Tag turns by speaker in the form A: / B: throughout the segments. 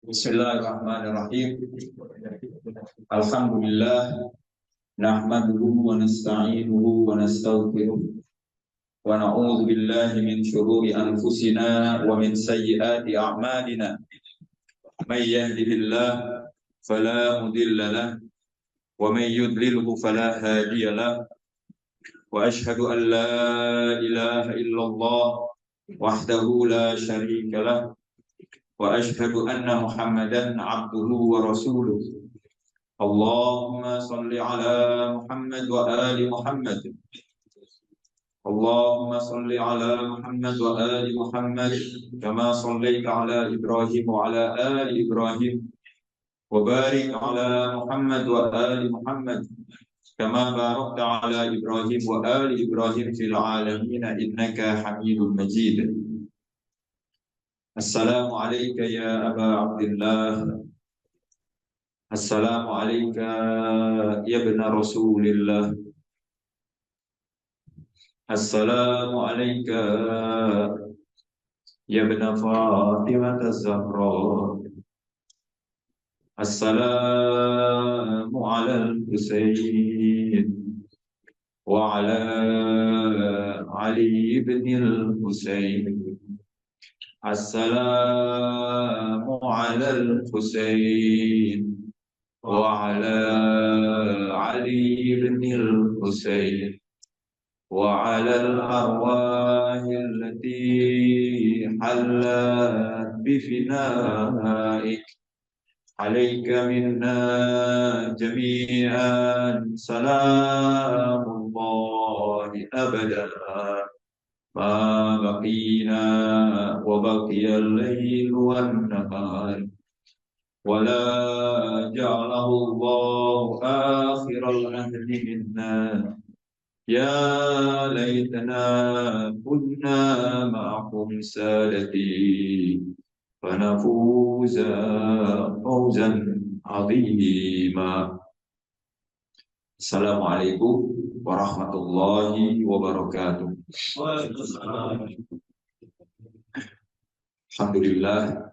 A: Bismillahirrahmanirrahim. Alhamdulillah nahmaduhu wa nasta'inuhu wa nastaghfiruh wa na'udzu billahi min shururi anfusina wa min sayyiati a'malina. May yahdihillahu fala mudilla lahu wa may yudlilhu fala hadiya lahu. Wa ashhadu an la ilaha illallah wahdahu la syarika lahu wa ashhadu anna Muhammadan abduhu wa rasuluh. Allahumma salli ala Muhammad wa ali Muhammad. Allahumma salli ala Muhammad wa ali Muhammad kama sallaita ala Ibrahim wa ala ali Ibrahim wa barik ala Muhammad wa ali Muhammad kama barakta ala Ibrahim wa ali Ibrahim fil alamin innaka Hamidum Majid. Assalamu alayka ya Aba Abdullah. Assalamu alayka ya ibna Rasulillah. Assalamu alayka ya ibna Fatimah Az-Zahra. Assalamu ala al-Husayn wa ala Ali ibn al-Husayn. Assalamu ala al-Husayn وعلى علي بن الحسين وعلى الأرواح التي حلت بفنائك عليك منا جميعا سلام الله أبدا ما بقينا وبقي الليل والنهار ولا جعله الله آخر العهد منا يا ليتنا كنا معكم سادتي فنفوز فوزا عظيما. Assalamualaikum warahmatullahi wabarakatuh. Alhamdulillah.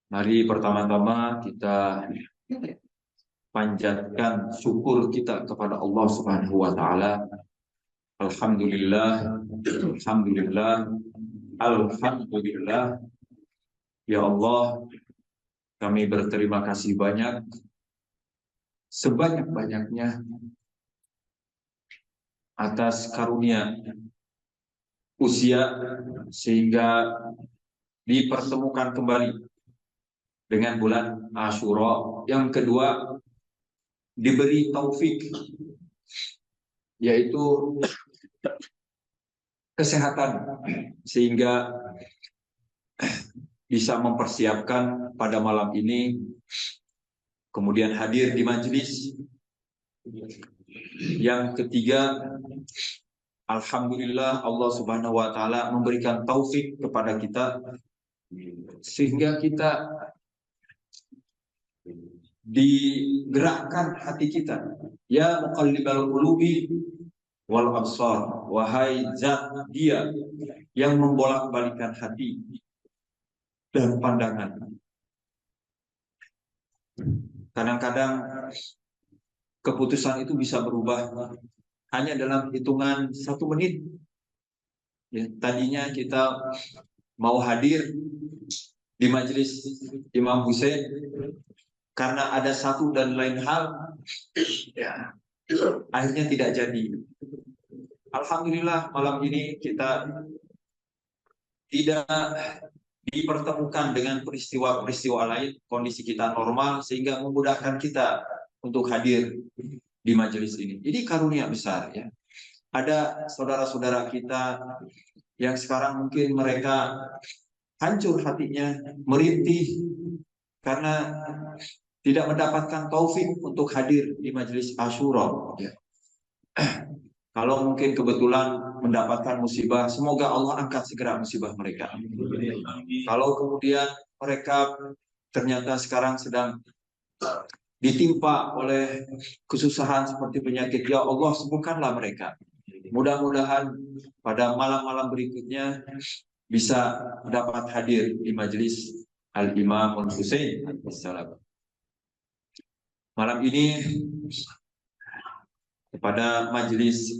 A: Mari pertama-tama kita panjatkan syukur kita kepada Allah Subhanahu wa taala. Alhamdulillah, alhamdulillah, alhamdulillah. Ya Allah, kami berterima kasih banyak sebanyak-banyaknya atas karunia usia sehingga dipertemukan kembali dengan bulan Asyura. Yang kedua, diberi taufik, yaitu kesehatan, sehingga bisa mempersiapkan pada malam ini, kemudian hadir di majelis. Yang ketiga, alhamdulillah Allah Subhanahu wa taala memberikan taufik kepada kita sehingga kita digerakkan hati kita. Ya muqallibal qulubi wal absar, wahai zat dia yang membolak-balikan hati dan pandangan. Kadang-kadang keputusan itu bisa berubah hanya dalam hitungan 1 menit. Ya, tadinya kita mau hadir di majelis Imam Husain karena ada satu dan lain hal, ya, akhirnya tidak jadi. Alhamdulillah malam ini kita tidak dipertemukan dengan peristiwa-peristiwa lain, kondisi kita normal sehingga memudahkan kita untuk hadir di majelis ini. Ini karunia besar, ya. Ada saudara-saudara kita yang sekarang mungkin mereka hancur hatinya, merintih karena tidak mendapatkan taufik untuk hadir di majelis Asyura. Ya. Kalau mungkin kebetulan mendapatkan musibah, semoga Allah angkat segera musibah mereka. Kalau kemudian mereka ternyata sekarang sedang ditimpa oleh kesusahan seperti penyakit, ya Allah sembuhkanlah mereka. Mudah-mudahan pada malam-malam berikutnya bisa dapat hadir di majelis Al-Imam Al-Husain alaihissalam. Malam ini kepada majelis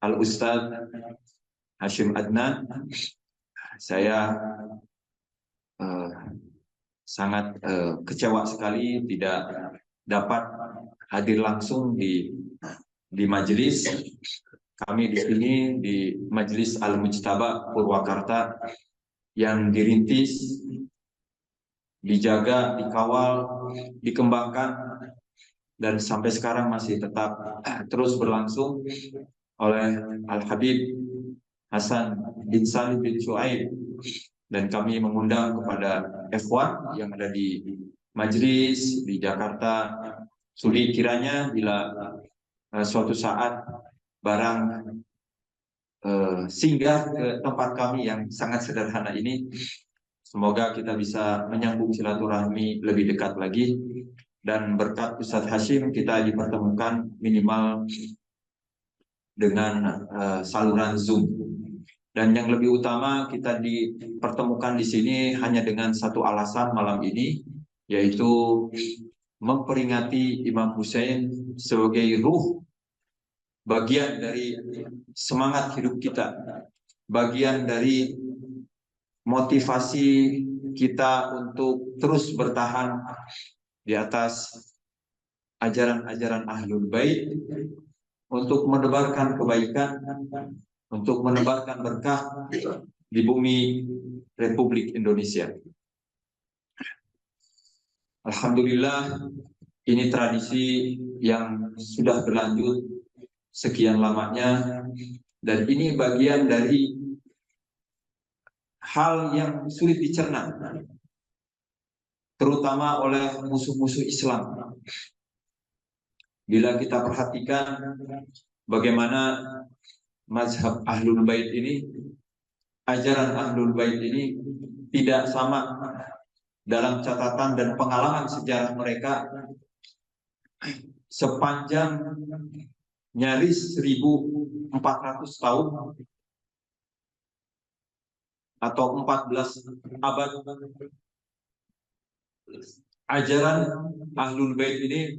A: Al-Ustadz Hashim Adnan, saya sangat kecewa sekali tidak dapat hadir langsung di majelis kami di sini, di Majelis Al-Mujtaba Purwakarta yang dirintis, dijaga, dikawal, dikembangkan, dan sampai sekarang masih tetap terus berlangsung oleh Al-Habib Hasan bin Salim bin Shu'aib. Dan kami mengundang kepada ikhwan yang ada di majelis di Jakarta, sudi kiranya bila suatu saat barang singgah ke tempat kami yang sangat sederhana ini, semoga kita bisa menyambung silaturahmi lebih dekat lagi, dan berkat Ustadz Hashim kita dipertemukan minimal dengan saluran Zoom. Dan yang lebih utama, kita dipertemukan di sini hanya dengan satu alasan malam ini, yaitu memperingati Imam Husain sebagai ruh, bagian dari semangat hidup kita, bagian dari motivasi kita untuk terus bertahan di atas ajaran-ajaran Ahlul Bait, untuk menebarkan kebaikan, untuk menebarkan berkah di bumi Republik Indonesia. Alhamdulillah, ini tradisi yang sudah berlanjut sekian lamanya, dan ini bagian dari hal yang sulit dicerna, terutama oleh musuh-musuh Islam. Bila kita perhatikan bagaimana mazhab Ahlul Bait ini, ajaran Ahlul Bait ini tidak sama dalam catatan dan pengalaman sejarah mereka sepanjang nyaris 1400 tahun atau 14 abad. Ajaran Ahlul Bait ini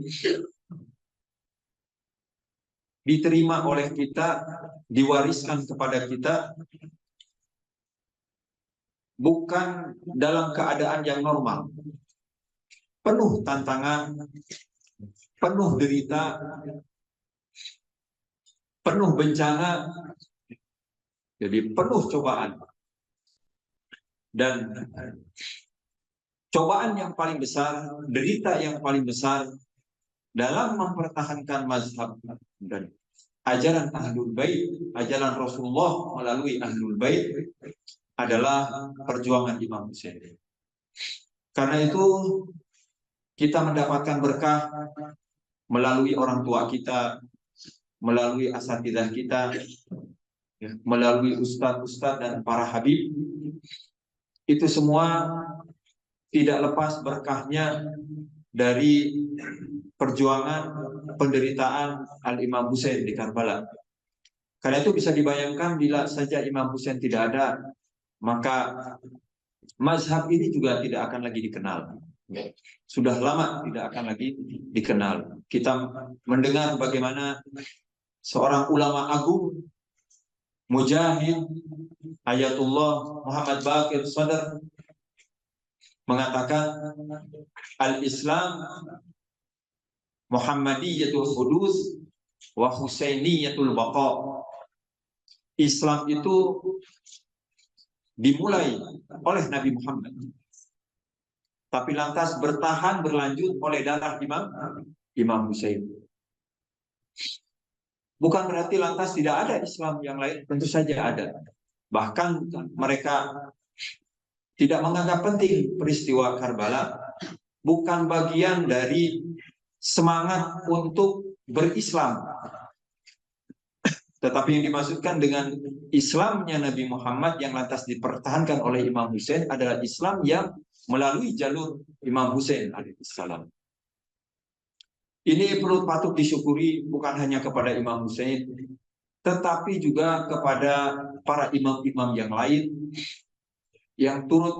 A: diterima oleh kita, diwariskan kepada kita bukan dalam keadaan yang normal, penuh tantangan, penuh derita, penuh bencana, jadi penuh cobaan. Dan cobaan yang paling besar, derita yang paling besar dalam mempertahankan mazhab dan ajaran Ahlul Bait, ajaran Rasulullah melalui Ahlul Bait, adalah perjuangan Imam Husain. Karena itu kita mendapatkan berkah melalui orang tua kita, melalui asatidzah kita, melalui ustadz-ustadz dan para habib. Itu semua tidak lepas berkahnya dari perjuangan penderitaan Al-Imam Husain di Karbala. Karena itu bisa dibayangkan bila saja Imam Husain tidak ada, maka mazhab ini juga tidak akan lagi dikenal. Sudah lama tidak akan lagi dikenal. Kita mendengar bagaimana seorang ulama agung, mujahid, Ayatullah Muhammad Baqir Sadr mengatakan, al-Islam Muhammadiyatul Hudus wa Husainiyatul Baqa. Islam itu dimulai oleh Nabi Muhammad, tapi lantas bertahan berlanjut oleh darah Imam Husain. Bukan berarti lantas tidak ada Islam yang lain, tentu saja ada. Bahkan mereka tidak menganggap penting peristiwa Karbala, bukan bagian dari semangat untuk berislam. Tetapi yang dimaksudkan dengan Islamnya Nabi Muhammad yang lantas dipertahankan oleh Imam Husain adalah Islam yang melalui jalur Imam Husain alaihissalam. Ini perlu patut disyukuri bukan hanya kepada Imam Husain, tetapi juga kepada para imam-imam yang lain yang turut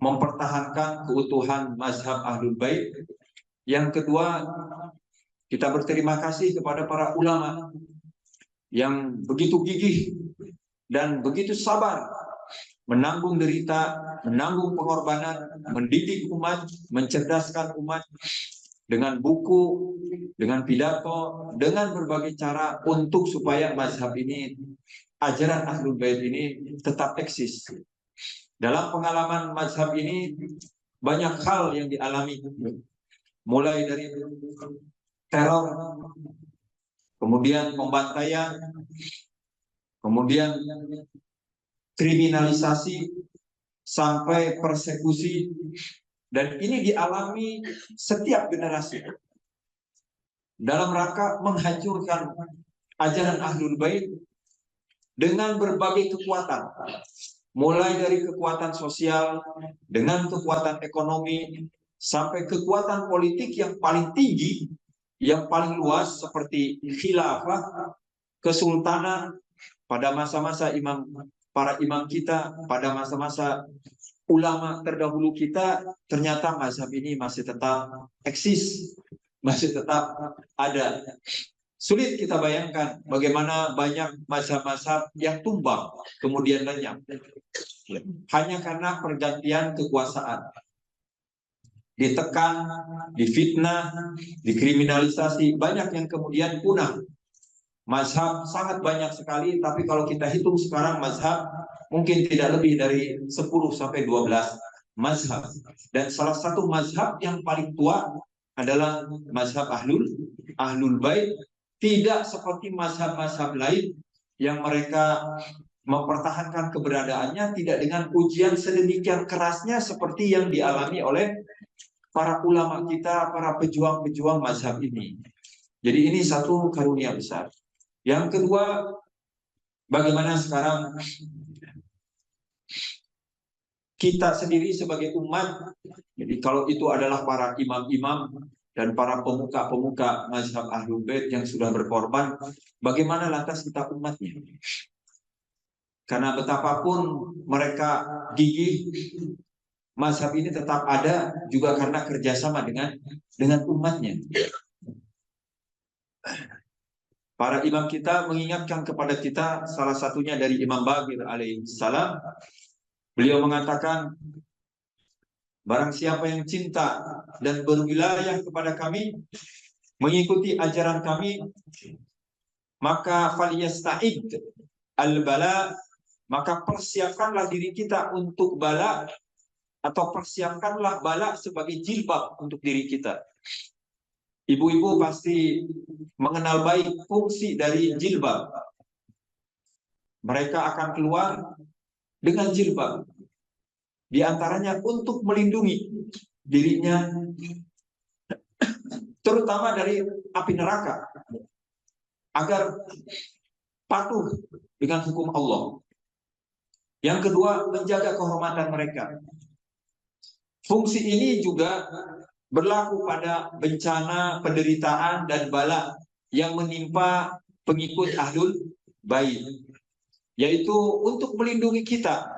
A: mempertahankan keutuhan mazhab Ahlul Bait. Yang kedua, kita berterima kasih kepada para ulama yang begitu gigih dan begitu sabar menanggung derita, menanggung pengorbanan, mendidik umat, mencerdaskan umat dengan buku, dengan pidato, dengan berbagai cara untuk supaya mazhab ini, ajaran Ahlul Bait ini tetap eksis. Dalam pengalaman mazhab ini banyak hal yang dialami, mulai dari teror, kemudian pembantaian, kemudian kriminalisasi, sampai persekusi, dan ini dialami setiap generasi dalam rangka menghancurkan ajaran Ahlul Bait dengan berbagai kekuatan, mulai dari kekuatan sosial, dengan kekuatan ekonomi, sampai kekuatan politik yang paling tinggi, yang paling luas seperti khilafah, kesultanan pada masa-masa para imam kita, pada masa-masa ulama terdahulu kita, ternyata mazhab ini masih tetap eksis, masih tetap ada. Sulit kita bayangkan bagaimana banyak mazhab-mazhab yang tumbang kemudian lenyap hanya karena pergantian kekuasaan. Ditekan, difitnah, dikriminalisasi, banyak yang kemudian punah. Mazhab sangat banyak sekali, tapi kalau kita hitung sekarang mazhab mungkin tidak lebih dari 10-12 mazhab. Dan salah satu mazhab yang paling tua adalah mazhab Ahlul Bait. Tidak seperti mazhab-mazhab lain yang mereka mempertahankan keberadaannya tidak dengan ujian sedemikian kerasnya seperti yang dialami oleh para ulama kita, para pejuang-pejuang mazhab ini. Jadi ini satu karunia besar. Yang kedua, bagaimana sekarang kita sendiri sebagai umat, jadi kalau itu adalah para imam-imam dan para pemuka-pemuka mazhab Ahlul Bait yang sudah berkorban, bagaimana lantas kita umatnya? Karena betapapun mereka gigih, mazhab ini tetap ada juga karena kerjasama dengan umatnya. Para imam kita mengingatkan kepada kita, salah satunya dari Imam Baqir alaihissalam. Beliau mengatakan, barang siapa yang cinta dan berwilayah kepada kami, mengikuti ajaran kami, maka falyasta'id al-bala, maka persiapkanlah diri kita untuk bala, atau persiapkanlah bala sebagai jilbab untuk diri kita. Ibu-ibu pasti mengenal baik fungsi dari jilbab. Mereka akan keluar dengan jilbab, di antaranya untuk melindungi dirinya terutama dari api neraka, agar patuh dengan hukum Allah. Yang kedua, menjaga kehormatan mereka. Fungsi ini juga berlaku pada bencana, penderitaan, dan bala yang menimpa pengikut Ahlul Bait, yaitu untuk melindungi kita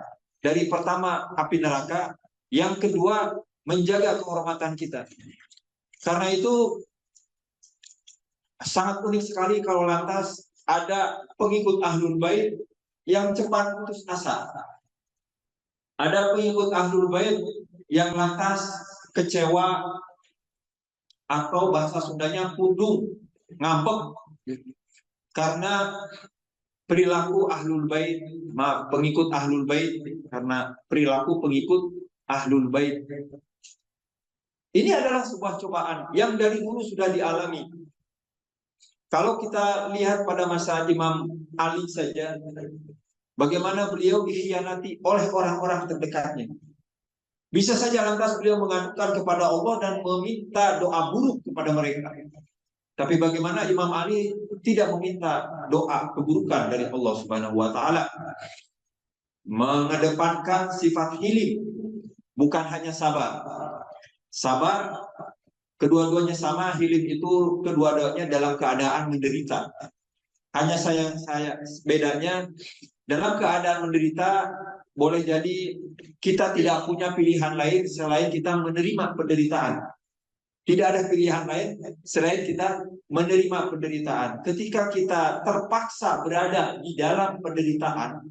A: dari pertama api neraka, yang kedua menjaga kehormatan kita. Karena itu sangat unik sekali kalau lantas ada pengikut Ahlul Bait yang cepat putus asa. Ada pengikut Ahlul Bait yang lantas kecewa, atau bahasa Sundanya pudung, ngambek, karena perilaku Ahlul Bait, pengikut Ahlul Bait, karena perilaku pengikut Ahlul Bait. Ini adalah sebuah cobaan yang dari dulu sudah dialami. Kalau kita lihat pada masa Imam Ali saja, bagaimana beliau dikhianati oleh orang-orang terdekatnya. Bisa saja lantas beliau mengadukan kepada Allah dan meminta doa buruk kepada mereka. Tapi bagaimana Imam Ali tidak meminta doa keburukan dari Allah Subhanahu wa taala. Mengedepankan sifat hilim, bukan hanya sabar. Sabar, kedua-duanya sama, hilim itu kedua-duanya dalam keadaan menderita. Hanya saya bedanya dalam keadaan menderita, boleh jadi kita tidak punya pilihan lain selain kita menerima penderitaan. Tidak ada pilihan lain selain kita menerima penderitaan. Ketika kita terpaksa berada di dalam penderitaan,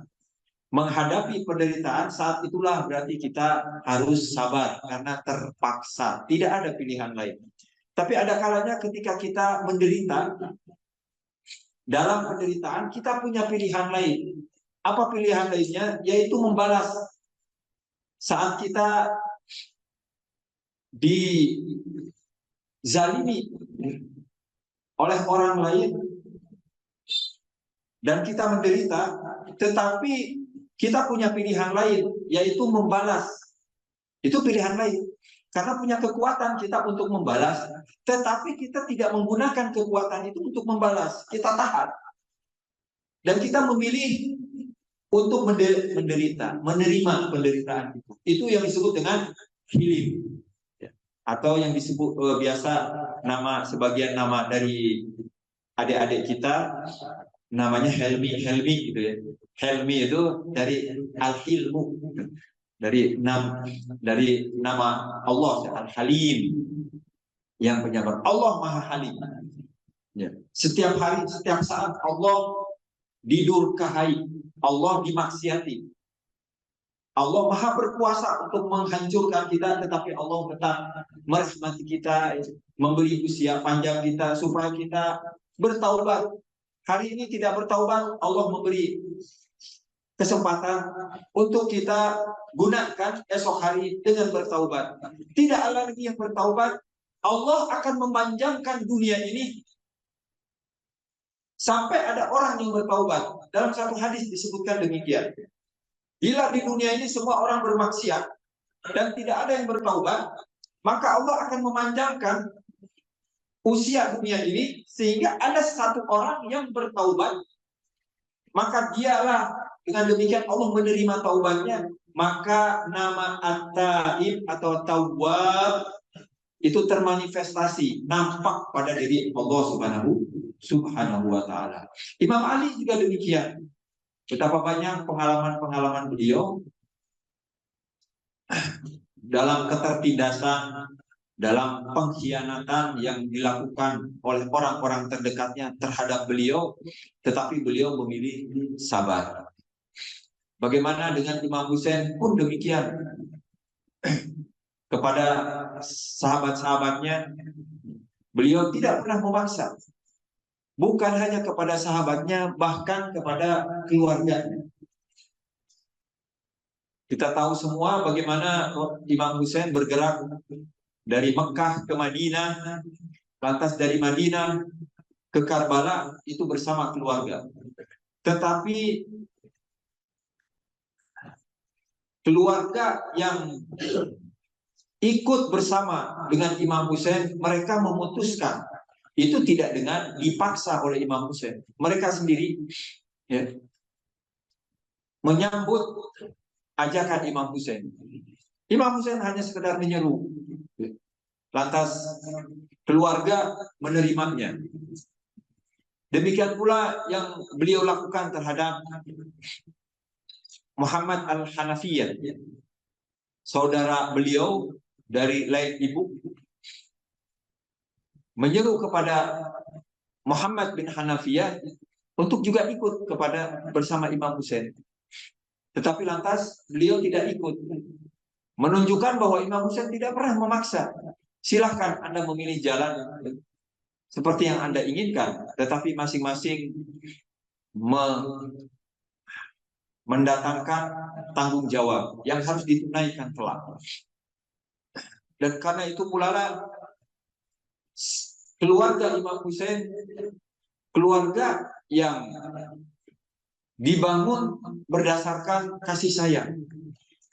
A: menghadapi penderitaan, saat itulah berarti kita harus sabar karena terpaksa. Tidak ada pilihan lain. Tapi ada kalanya ketika kita menderita, dalam penderitaan kita punya pilihan lain. Apa pilihan lainnya? Yaitu membalas. Saat kita dizalimi oleh orang lain dan kita menderita, tetapi kita punya pilihan lain, yaitu membalas. Itu pilihan lain. Karena punya kekuatan kita untuk membalas, tetapi kita tidak menggunakan kekuatan itu untuk membalas. Kita tahan. Dan kita memilih untuk menderita, menerima penderitaan itu. Itu yang disebut dengan healing. Atau yang disebut biasa sebagian nama dari adik-adik kita namanya Helmi gitu ya. Helmi itu dari al-hilmu, dari nama Allah, Al-Halim, yang penyabar. Allah Maha Halim. Ya. Setiap hari, setiap saat Allah didurkahi, Allah dimaksiati. Allah Maha berkuasa untuk menghancurkan kita, tetapi Allah tetap merahmati kita, memberi usia panjang kita supaya kita bertaubat. Hari ini tidak bertaubat, Allah memberi kesempatan untuk kita gunakan esok hari dengan bertaubat. Tidak ada lagi yang bertaubat, Allah akan memanjangkan dunia ini sampai ada orang yang bertaubat. Dalam satu hadis disebutkan demikian. Bila di dunia ini semua orang bermaksiat dan tidak ada yang bertaubat, maka Allah akan memanjangkan usia dunia ini sehingga ada satu orang yang bertaubat, maka dialah dengan demikian Allah menerima taubatnya. Maka nama At-Taib atau Tawwab itu termanifestasi, nampak pada diri Allah Subhanahu wa ta'ala. Imam Ali juga demikian. Betapa banyak pengalaman-pengalaman beliau dalam ketertindasan, dalam pengkhianatan yang dilakukan oleh orang-orang terdekatnya terhadap beliau, tetapi beliau memilih sabar. Bagaimana dengan Imam Husain pun demikian. Kepada sahabat-sahabatnya, beliau tidak pernah memaksa. Bukan hanya kepada sahabatnya, bahkan kepada keluarganya. Kita tahu semua bagaimana Imam Husain bergerak dari Mekah ke Madinah, lantas dari Madinah ke Karbala, itu bersama keluarga. Tetapi keluarga yang ikut bersama dengan Imam Husain, mereka memutuskan. Itu tidak dengan dipaksa oleh Imam Husain. Mereka sendiri menyambut ajakan Imam Husain. Imam Husain hanya sekedar menyeru. Lantas keluarga menerimanya. Demikian pula yang beliau lakukan terhadap Muhammad Al-Hanafiyah, saudara beliau dari lain ibu, menyeru kepada Muhammad bin Hanafiyah untuk juga ikut bersama Imam Husain. Tetapi lantas beliau tidak ikut, menunjukkan bahwa Imam Husain tidak pernah memaksa. Silahkan Anda memilih jalan seperti yang Anda inginkan, tetapi masing-masing mendatangkan tanggung jawab yang harus ditunaikan kelak. Dan karena itu pula keluarga Imam Husain, keluarga yang dibangun berdasarkan kasih sayang,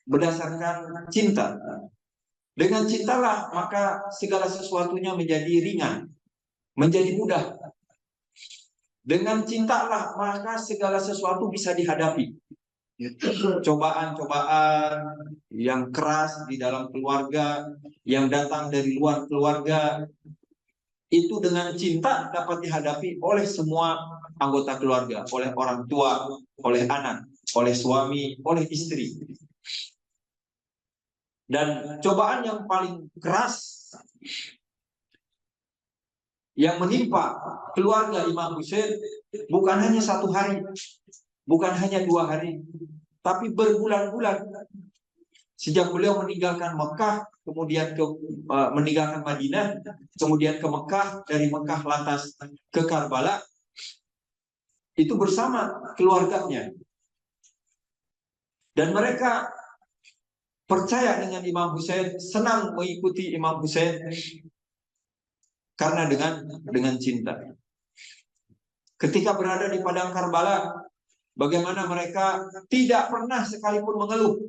A: berdasarkan cinta. Dengan cintalah maka segala sesuatunya menjadi ringan, menjadi mudah. Dengan cintalah maka segala sesuatu bisa dihadapi. Cobaan-cobaan yang keras di dalam keluarga, yang datang dari luar keluarga, itu dengan cinta dapat dihadapi oleh semua anggota keluarga, oleh orang tua, oleh anak. oleh suami, oleh istri. Dan cobaan yang paling keras yang menimpa keluarga Imam Hussein bukan hanya 1 hari, bukan hanya 2 hari, tapi berbulan-bulan. Sejak beliau meninggalkan Mekah, kemudian meninggalkan Madinah, kemudian ke Mekah, dari Mekah lantas ke Karbala, itu bersama keluarganya. Dan mereka percaya dengan Imam Hussein, senang mengikuti Imam Hussein karena dengan cinta. Ketika berada di padang Karbala, bagaimana mereka tidak pernah sekalipun mengeluh,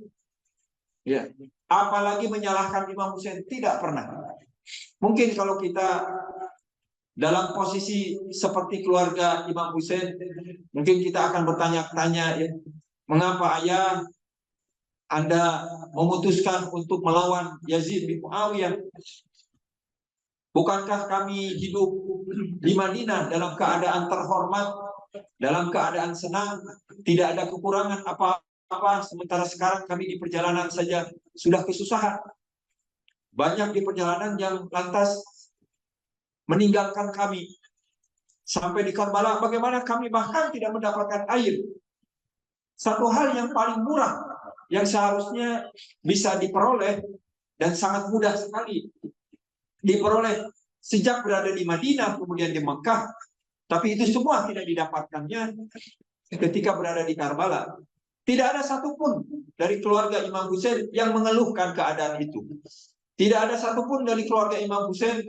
A: ya, apalagi menyalahkan Imam Hussein, tidak pernah. Mungkin kalau kita dalam posisi seperti keluarga Imam Hussein, mungkin kita akan bertanya-tanya, ya, mengapa ayah Anda memutuskan untuk melawan Yazid bin Muawiyah? Bukankah kami hidup di Madinah dalam keadaan terhormat, dalam keadaan senang, tidak ada kekurangan apa-apa, sementara sekarang kami di perjalanan saja sudah kesusahan. Banyak di perjalanan yang lantas meninggalkan kami. Sampai di Karbala, bagaimana kami bahkan tidak mendapatkan air. Satu hal yang paling murah, yang seharusnya bisa diperoleh dan sangat mudah sekali diperoleh sejak berada di Madinah, kemudian di Mekah, tapi itu semua tidak didapatkannya ketika berada di Karbala. Tidak ada satupun dari keluarga Imam Hussein yang mengeluhkan keadaan itu. Tidak ada satupun dari keluarga Imam Hussein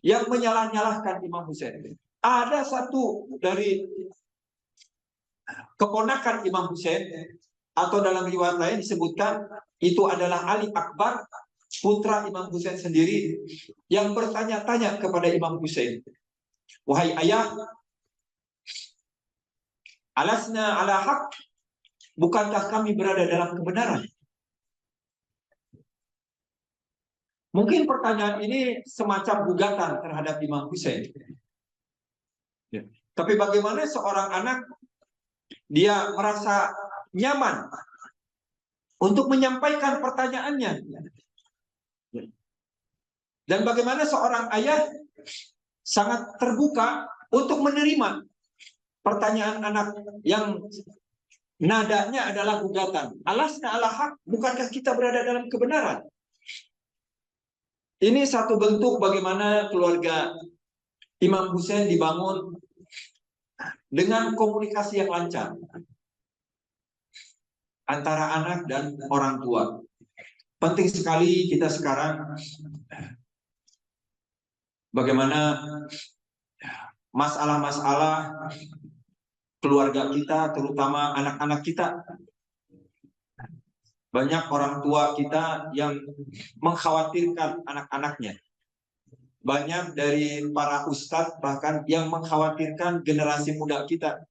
A: yang menyalah-nyalahkan Imam Hussein. Ada satu dari keponakan Imam Hussein, atau dalam riwayat lain disebutkan itu adalah Ali Akbar, putra Imam Hussein sendiri, yang bertanya-tanya kepada Imam Hussein, wahai ayah, alasna ala haq, bukankah kami berada dalam kebenaran? Mungkin pertanyaan ini semacam gugatan terhadap Imam Hussein. Ya. Tapi bagaimana seorang anak, dia merasa nyaman untuk menyampaikan pertanyaannya. Dan bagaimana seorang ayah sangat terbuka untuk menerima pertanyaan anak yang nadanya adalah gugatan. Alasna ala haq, bukankah kita berada dalam kebenaran? Ini satu bentuk bagaimana keluarga Imam Hussein dibangun dengan komunikasi yang lancar antara anak dan orang tua. Penting sekali kita sekarang bagaimana masalah-masalah keluarga kita, terutama anak-anak kita. Banyak orang tua kita yang mengkhawatirkan anak-anaknya. Banyak dari para ustadz bahkan yang mengkhawatirkan generasi muda kita.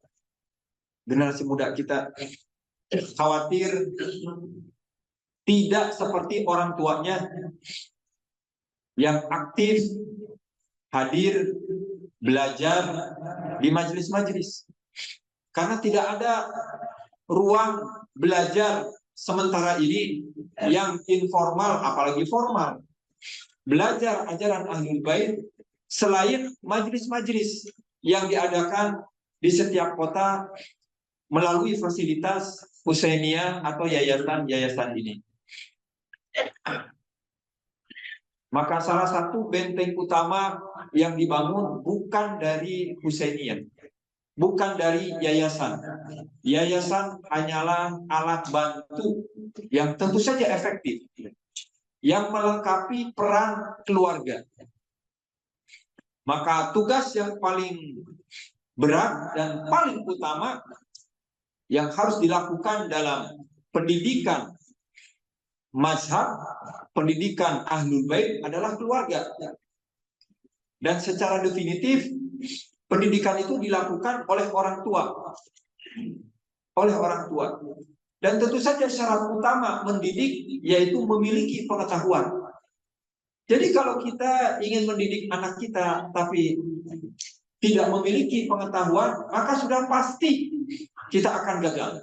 A: Generasi muda kita khawatir tidak seperti orang tuanya yang aktif hadir belajar di majelis-majelis. Karena tidak ada ruang belajar sementara ini yang informal, apalagi formal. Belajar ajaran Ahlul Bait selain majelis-majelis yang diadakan di setiap kota melalui fasilitas Husainiyah atau yayasan-yayasan ini. Maka salah satu benteng utama yang dibangun bukan dari Husainiyah, bukan dari yayasan. Yayasan hanyalah alat bantu yang tentu saja efektif, yang melengkapi peran keluarga. Maka tugas yang paling berat dan paling utama yang harus dilakukan dalam pendidikan mazhab, pendidikan Ahlul Bait adalah keluarga. Dan secara definitif pendidikan itu dilakukan oleh orang tua. Oleh orang tua. Dan tentu saja syarat utama mendidik yaitu memiliki pengetahuan. Jadi kalau kita ingin mendidik anak kita tapi tidak memiliki pengetahuan, maka sudah pasti kita akan gagal.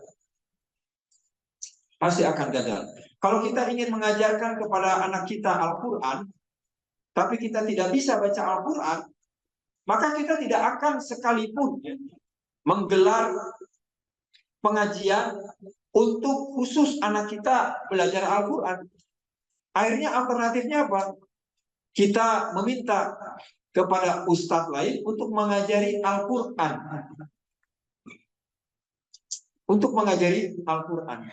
A: pasti akan gagal. Kalau kita ingin mengajarkan kepada anak kita Al-Quran, tapi kita tidak bisa baca Al-Quran, maka kita tidak akan sekalipun menggelar pengajian untuk khusus anak kita belajar Al-Quran. Akhirnya alternatifnya apa? Kita meminta kepada ustadz lain untuk mengajari Al-Quran. Untuk mengajari Al-Quran.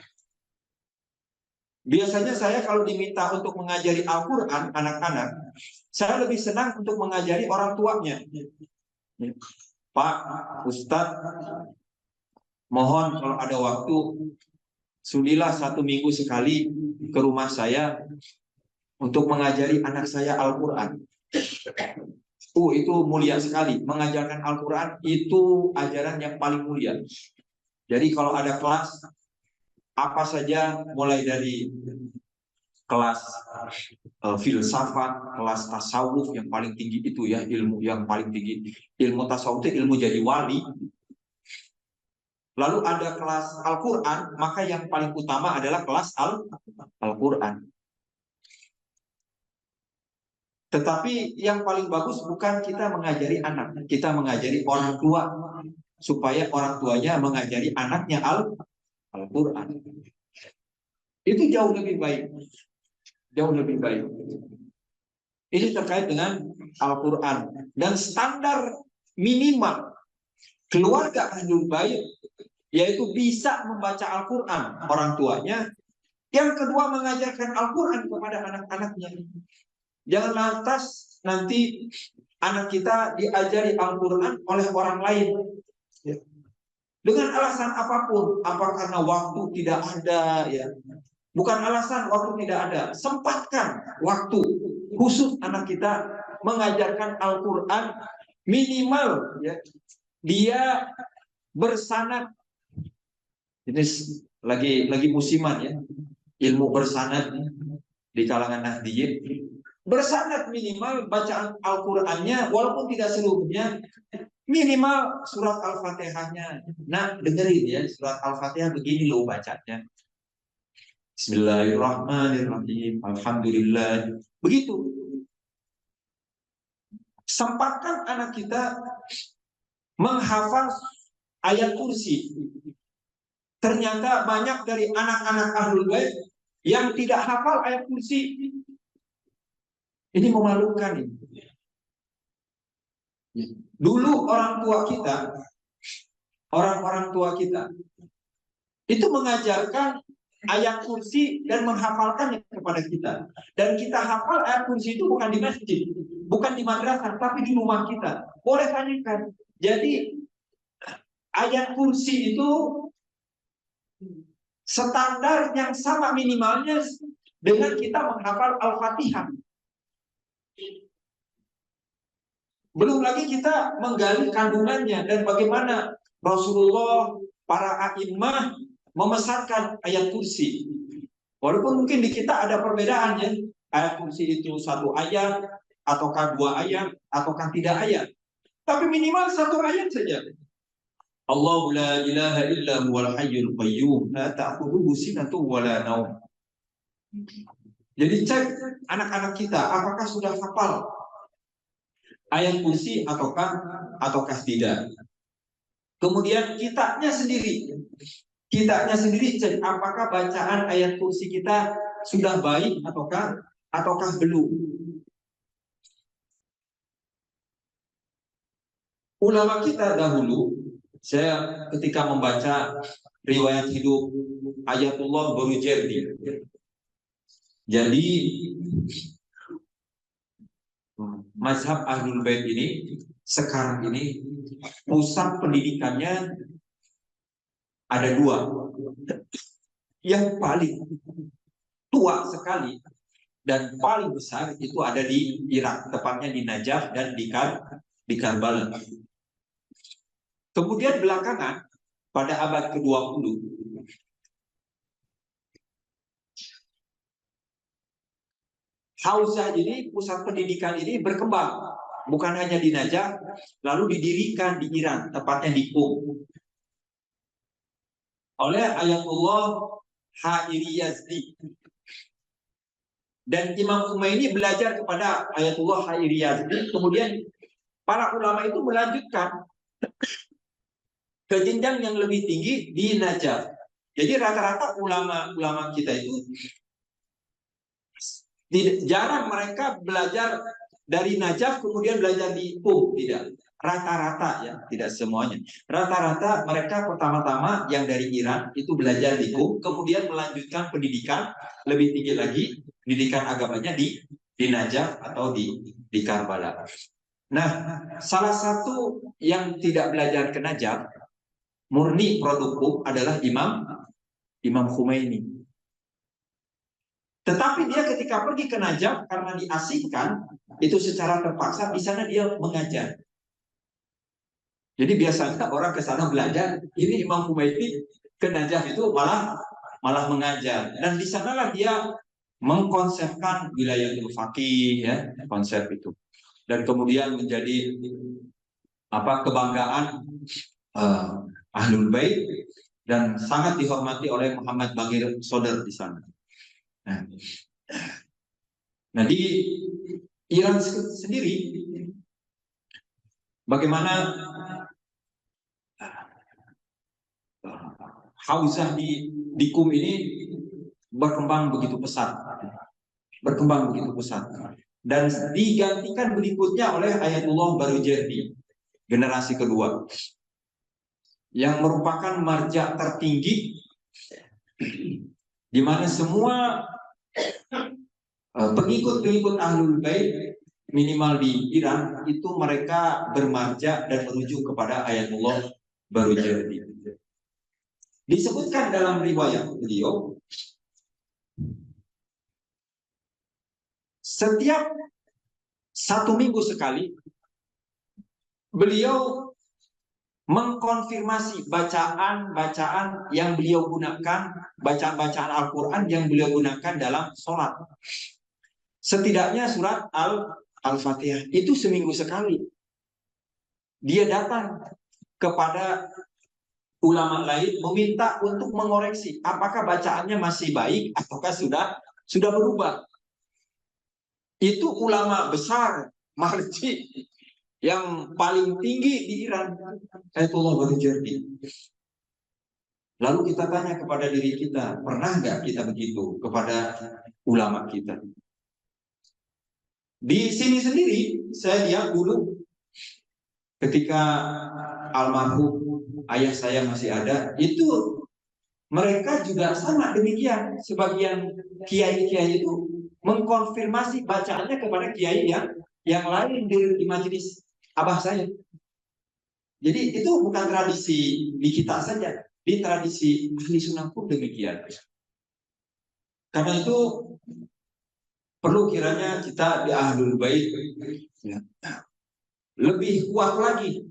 A: Biasanya saya kalau diminta untuk mengajari Al-Quran anak-anak, saya lebih senang untuk mengajari orang tuanya. Pak, Ustadz, mohon kalau ada waktu, sudilah 1 minggu sekali ke rumah saya untuk mengajari anak saya Al-Quran. Itu mulia sekali. Mengajarkan Al-Quran itu ajaran yang paling mulia. Jadi kalau ada kelas, apa saja, mulai dari kelas filsafat, kelas tasawuf yang paling tinggi itu ya, ilmu yang paling tinggi. Ilmu tasawuf itu ilmu jadi wali. Lalu ada kelas Al-Quran, maka yang paling utama adalah kelas Al-Quran. Tetapi yang paling bagus bukan kita mengajari anak, kita mengajari orang tua, supaya orang tuanya mengajari anaknya Al-Quran. Itu jauh lebih baik. Jauh lebih baik. Ini terkait dengan Al-Quran. Dan standar minimal keluarga Ahlul Bait yaitu bisa membaca Al-Quran orang tuanya. Yang kedua, mengajarkan Al-Quran kepada anak-anaknya. Jangan lantas nanti anak kita diajari Al-Quran oleh orang lain. Dengan alasan apapun, apa karena waktu tidak ada, ya. Bukan alasan waktu tidak ada. Sempatkan waktu khusus anak kita mengajarkan Al-Quran minimal, ya. Dia bersanad. Ini lagi musiman ya, ilmu bersanad di kalangan Nahdliyin. Bersanad minimal bacaan Al-Qurannya, walaupun tidak seluruhnya, minimal surat Al-Fatihahnya. Nah, dengerin ya, surat Al-Fatihah begini loh bacanya. Bismillahirrahmanirrahim. Alhamdulillah. Begitu. Sempatkan anak kita menghafal ayat kursi. Ternyata banyak dari anak-anak Ahlul Bait yang tidak hafal ayat kursi. Ini memalukan. Dulu orang-orang tua kita itu mengajarkan ayat kursi dan menghafalkannya kepada kita. Dan kita hafal ayat kursi itu bukan di masjid, bukan di madrasah, tapi di rumah kita. Boleh tanyakan. Jadi ayat kursi itu standar yang sama minimalnya dengan kita menghafal Al-Fatihah. Belum lagi kita menggali kandungannya dan bagaimana Rasulullah, para a'immah memesankan ayat kursi. Walaupun mungkin di kita ada perbedaannya, ayat kursi itu 1 ayat, ataukah 2 ayat, ataukah 3 ayat. Tapi minimal 1 ayat saja. Allahu la ilaha illa huwal hayyul qayyum, la ta'khudhuhu sinatun wa la naum. Jadi cek anak-anak kita apakah sudah hafal ayat kursi ataukah tidak. Kemudian kitanya sendiri cek apakah bacaan ayat kursi kita sudah baik ataukah belum. Ulama kita dahulu, saya ketika membaca riwayat hidup Ayatullah Burujerdi, jadi mazhab Ahlul Bait ini sekarang ini pusat pendidikannya ada 2. Yang paling tua sekali dan paling besar itu ada di Irak, tepatnya di Najaf dan di Karbala. Kemudian belakangan pada abad ke-20 Hauzah ini, pusat pendidikan ini berkembang. Bukan hanya di Najaf, lalu didirikan di Iran, tepatnya di Qum. Oleh Ayatullah Hairi Yazdi. Dan Imam Khomeini belajar kepada Ayatullah Hairi Yazdi. Kemudian para ulama itu melanjutkan ke jenjang yang lebih tinggi di Najaf. Jadi rata-rata ulama-ulama kita itu jarang mereka belajar dari Najaf kemudian belajar di Qum, tidak. Rata-rata ya, tidak semuanya. Rata-rata mereka pertama-tama yang dari Iran itu belajar di Qum, kemudian melanjutkan pendidikan lebih tinggi lagi, pendidikan agamanya di Najaf atau di Karbala. Nah, salah satu yang tidak belajar ke Najaf, murni produk Qum adalah Imam Khomeini. Tetapi dia ketika pergi ke Najaf karena diasingkan, itu secara terpaksa di sana dia mengajar. Jadi biasanya orang ke sana belajar, ini Imam Khomeini ke Najaf itu malah mengajar. Dan di sanalah dia mengkonsepkan wilayah faqih ya, konsep itu. Dan kemudian menjadi kebanggaan Ahlul Bait dan sangat dihormati oleh Muhammad Baqir Sodar di sana. Nah di Iran sendiri bagaimana hauzah di Qum ini berkembang begitu pesat, dan digantikan berikutnya oleh Ayatullah Barujerdi generasi kedua yang merupakan marja tertinggi di mana semua pengikut-pengikut Ahlul Bait minimal di Iran itu mereka bermarja dan merujuk kepada Ayatullah Barujerdi. Disebutkan dalam riwayat beliau, setiap 1 minggu sekali beliau mengkonfirmasi bacaan-bacaan yang beliau gunakan, bacaan-bacaan Al-Quran yang beliau gunakan dalam sholat. Setidaknya surat Al-Fatihah itu seminggu sekali. Dia datang kepada ulama lain meminta untuk mengoreksi apakah bacaannya masih baik ataukah sudah berubah. Itu ulama besar marji yang paling tinggi di Iran, Ayatullah Barujerdi. Lalu kita tanya kepada diri kita, pernah nggak kita begitu kepada ulama kita? Di sini sendiri saya lihat dulu ketika almarhum ayah saya masih ada, itu mereka juga sama demikian. Sebagian kiai-kiai itu mengkonfirmasi bacaannya kepada kiai yang lain di majelis abah saya. Jadi itu bukan tradisi di kita saja, di tradisi ahli sunnah pun demikian. Karena itu perlu kiranya kita di Ahlul Bait ya, lebih kuat lagi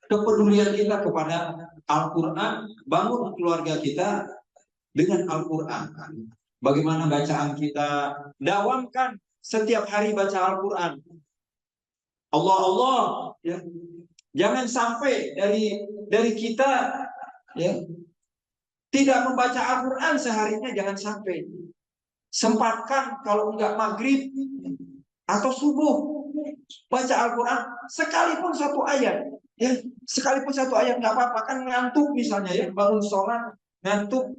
A: kepedulian kita kepada Al-Quran, bangun keluarga kita dengan Al-Quran. Bagaimana bacaan kita, dawamkan setiap hari baca Al-Quran. Allah ya. Jangan sampai dari kita ya tidak membaca Al-Quran seharinya, jangan sampai. Sempatkan kalau enggak maghrib atau subuh baca Al-Quran sekalipun 1 ayat ya, sekalipun 1 ayat nggak apa-apa, kan ngantuk misalnya ya, bangun sholat ngantuk,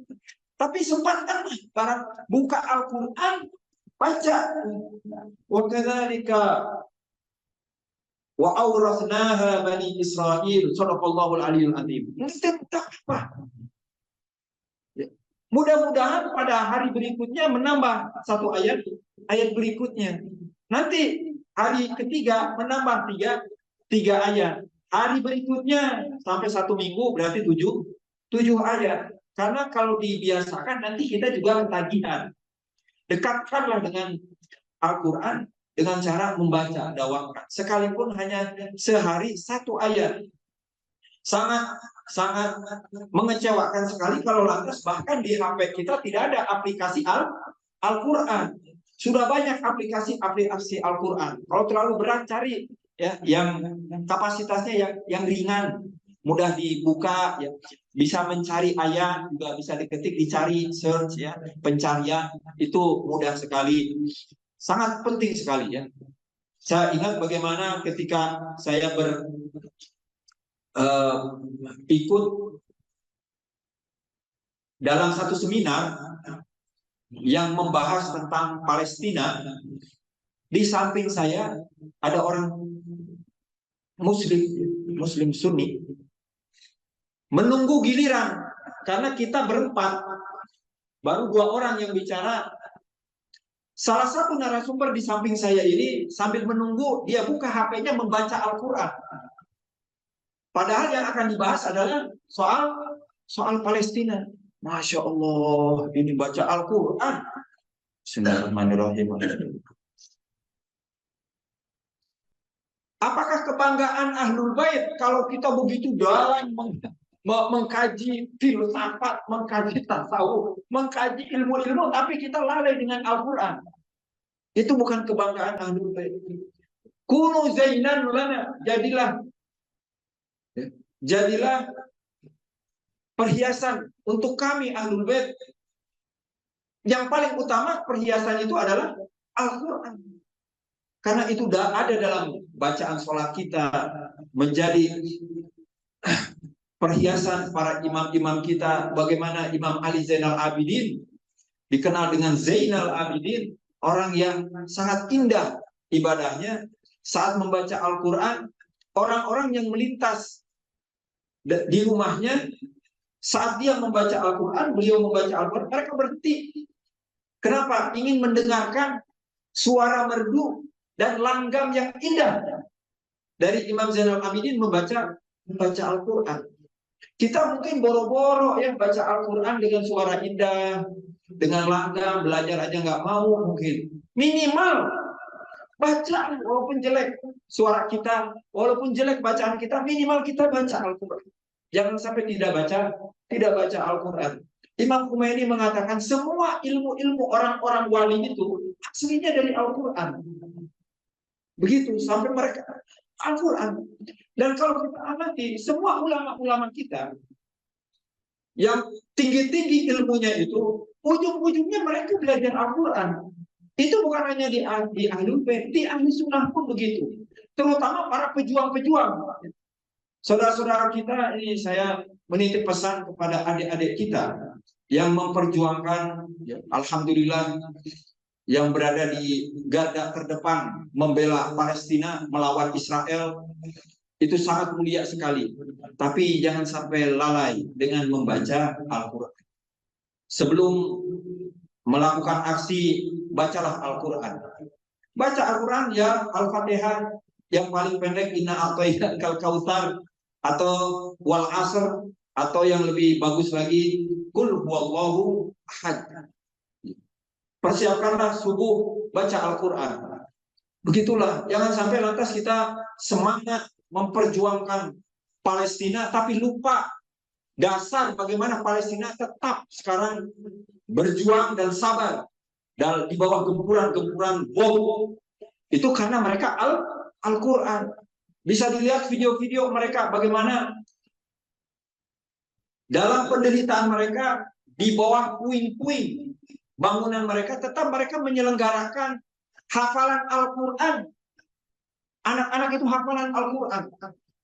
A: tapi sempatkan barang buka Al-Quran baca. Wa kadzalika wa awrathnaha bani Israil, shadaqallahul aliyul azim. Tetap apa? Mudah-mudahan pada hari berikutnya menambah 1 ayat berikutnya. Nanti hari ketiga menambah 3 ayat. Hari berikutnya sampai 1 minggu berarti 7 ayat. Karena kalau dibiasakan nanti kita juga ketagihan. Dekatkanlah dengan Al-Quran dengan cara membaca, dawamkan. Sekalipun hanya sehari 1 ayat. Sangat mengecewakan sekali kalau lantas bahkan di HP kita tidak ada aplikasi Al-Quran. Sudah banyak aplikasi Al-Quran. Kalau terlalu berat cari ya yang kapasitasnya yang ringan, mudah dibuka ya. bisa mencari ayat, juga bisa diketik, dicari, search ya, pencarian itu mudah sekali, sangat penting sekali ya. Saya ingat bagaimana ketika saya ikut dalam satu seminar yang membahas tentang Palestina. Di samping saya ada orang Muslim Sunni menunggu giliran, karena kita berempat, baru 2 orang yang bicara. Salah satu narasumber di samping saya ini sambil menunggu, dia buka HP-nya membaca Al-Quran. Padahal yang akan dibahas adalah soal Palestina. Masya Allah, ini baca Al-Quran. Bismillahirrahmanirrahim. Apakah kebanggaan Ahlul Bait kalau kita begitu dalam mengkaji filsafat, mengkaji tasawuf, mengkaji ilmu-ilmu, tapi kita lalai dengan Al-Quran? Itu bukan kebanggaan Ahlul Bait. Kunu zainan lana, jadilah perhiasan untuk kami Ahlul Bait. Yang paling utama perhiasan itu adalah Al-Quran. Karena itu ada dalam bacaan sholat kita, menjadi perhiasan para imam-imam kita. Bagaimana Imam Ali Zainal Abidin dikenal dengan Zainal Abidin, orang yang sangat indah ibadahnya. Saat membaca Al-Quran, orang-orang yang melintas di rumahnya, saat dia membaca Al-Quran, beliau membaca Al-Quran, mereka berhenti. Kenapa? Ingin mendengarkan suara merdu dan langgam yang indah dari Imam Zainal Abidin membaca Al-Quran. Kita mungkin boro-boro ya baca Al-Quran dengan suara indah, dengan langgam, belajar aja nggak mau mungkin. Minimal baca, walaupun jelek suara kita, walaupun jelek bacaan kita, minimal kita baca Al-Quran. Jangan sampai tidak baca Al-Quran. Imam Khomeini mengatakan semua ilmu-ilmu orang-orang wali itu aslinya dari Al-Quran. Begitu sampai mereka Al-Quran. Dan kalau kita amati semua ulama-ulama kita yang tinggi-tinggi ilmunya itu, ujung-ujungnya mereka belajar Al-Quran. Itu bukan hanya di Ahlul Bait, di Ahli Sunnah pun begitu. Terutama para pejuang-pejuang. Saudara-saudara kita ini, saya menitip pesan kepada adik-adik kita yang memperjuangkan, ya, alhamdulillah, yang berada di garda terdepan membela Palestina melawan Israel, itu sangat mulia sekali. Tapi jangan sampai lalai dengan membaca Al-Quran. Sebelum melakukan aksi, bacalah Al-Quran. Baca Al-Quran ya, Al-Fatihah yang paling pendek, Inna a'tainakal kautsar, atau Wal Asr, atau yang lebih bagus lagi, Qul huwallahu ahad. Persiapkanlah subuh, baca Al-Quran. Begitulah, jangan sampai lantas kita semangat memperjuangkan Palestina, tapi lupa dasar bagaimana Palestina tetap sekarang berjuang dan sabar dan di bawah gempuran-gempuran bom. Itu karena mereka Al-Quran. Bisa dilihat video-video mereka bagaimana dalam penderitaan mereka, di bawah puing-puing bangunan mereka, tetap mereka menyelenggarakan hafalan Al-Quran. Anak-anak itu hafalan Al-Quran,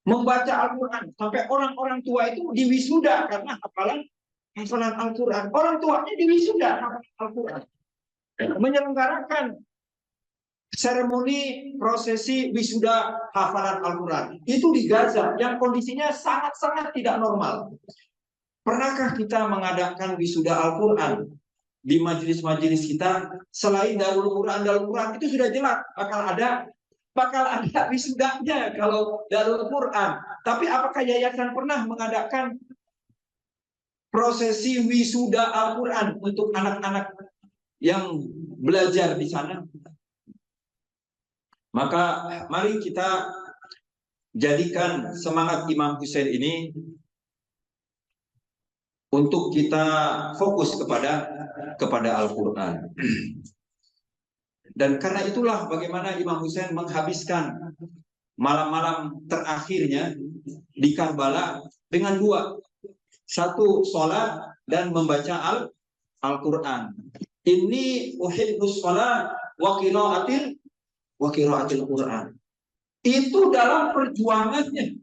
A: membaca Al-Quran. Sampai orang-orang tua itu diwisuda karena hafalan Al-Quran. Orang tuanya diwisuda hafalan Al-Quran. Menyelenggarakan seremoni prosesi wisuda hafalan Al-Quran. Itu di Gaza yang kondisinya sangat-sangat tidak normal. Pernahkah kita mengadakan wisuda Al-Quran di majelis-majelis kita? Selain Darul Quran itu sudah jelas bakal ada wisudanya kalau Darul Quran. Tapi apakah yayasan pernah mengadakan prosesi wisuda Al-Quran untuk anak-anak yang belajar di sana? Maka mari kita jadikan semangat Imam Hussein ini untuk kita fokus kepada Al-Quran. Dan karena itulah bagaimana Imam Hussein menghabiskan malam-malam terakhirnya di Karbala dengan dua. Satu, sholat dan membaca Al-Quran. Ini uhibbus sholat wa qiraatil Quran. Itu dalam perjuangannya.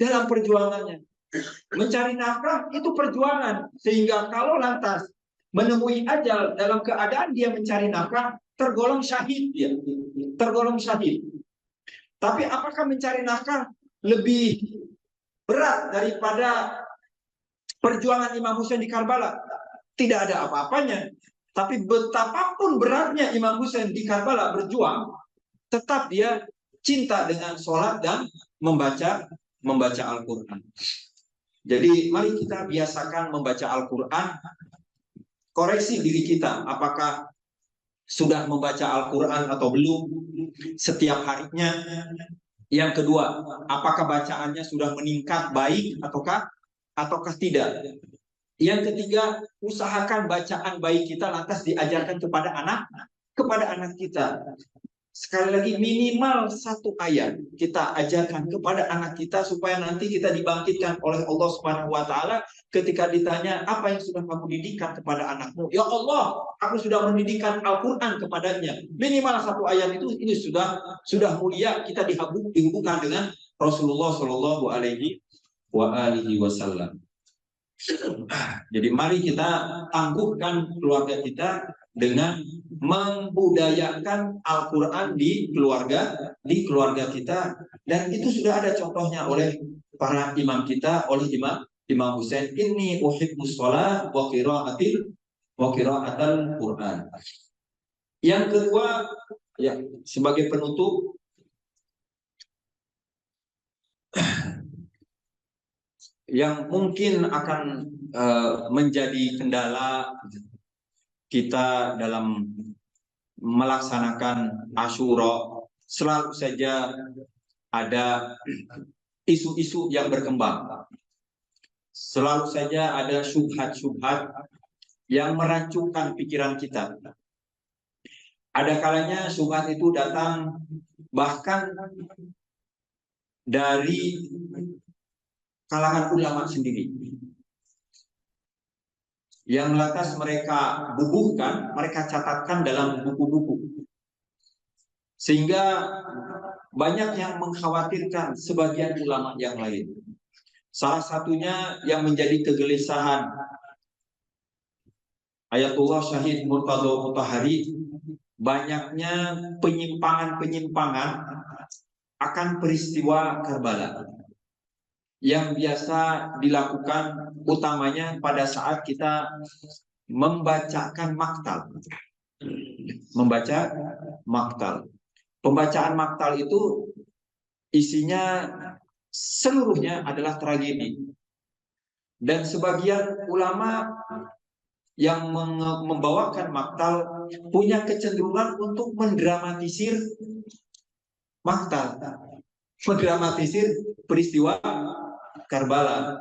A: Dalam perjuangannya. Mencari nafkah itu perjuangan. Sehingga kalau lantas menemui ajal dalam keadaan dia mencari nafkah, tergolong syahid dia. Tergolong syahid. Tapi apakah mencari nafkah lebih berat daripada perjuangan Imam Husain di Karbala? Tidak ada apa-apanya. Tapi betapapun beratnya Imam Husain di Karbala berjuang, tetap dia cinta dengan sholat dan membaca Al-Quran. Jadi mari kita biasakan membaca Al-Quran. Koreksi diri kita, apakah sudah membaca Al-Quran atau belum setiap harinya. Yang kedua, apakah bacaannya sudah meningkat baik ataukah tidak. Yang ketiga, usahakan bacaan baik kita lantas diajarkan kepada anak kita. Sekali lagi, minimal 1 ayat kita ajarkan kepada anak kita supaya nanti kita dibangkitkan oleh Allah Subhanahu wa taala ketika ditanya, apa yang sudah kamu didikan kepada anakmu? Ya Allah, aku sudah mendidikan Al-Quran kepadanya. Minimal 1 ayat itu, ini sudah mulia, kita dihubungkan dengan Rasulullah Shallallahu Alaihi Wasallam. Jadi mari kita tangguhkan keluarga kita dengan membudayakan Al-Quran di keluarga kita, dan itu sudah ada contohnya oleh para imam kita, oleh Imam Husain. Inni uhibbus shalah wa qiraatal Quran. Yang kedua, ya, sebagai penutup, yang mungkin akan menjadi kendala kita dalam melaksanakan Asyura, selalu saja ada isu-isu yang berkembang. Selalu saja ada syubhat-syubhat yang meracukan pikiran kita. Ada kalanya syubhat itu datang bahkan dari kalangan ulama sendiri, yang lantas mereka bubuhkan, mereka catatkan dalam buku-buku, sehingga banyak yang mengkhawatirkan sebagian ulama yang lain. Salah satunya yang menjadi kegelisahan Ayatullah Syahid Murtadha Mutahhari, banyaknya penyimpangan-penyimpangan akan peristiwa Karbala yang biasa dilakukan utamanya pada saat kita membacakan maktal. Pembacaan maktal itu isinya seluruhnya adalah tragedi. Dan sebagian ulama yang membawakan maktal punya kecenderungan untuk mendramatisir maktal, mendramatisir peristiwa Karbala.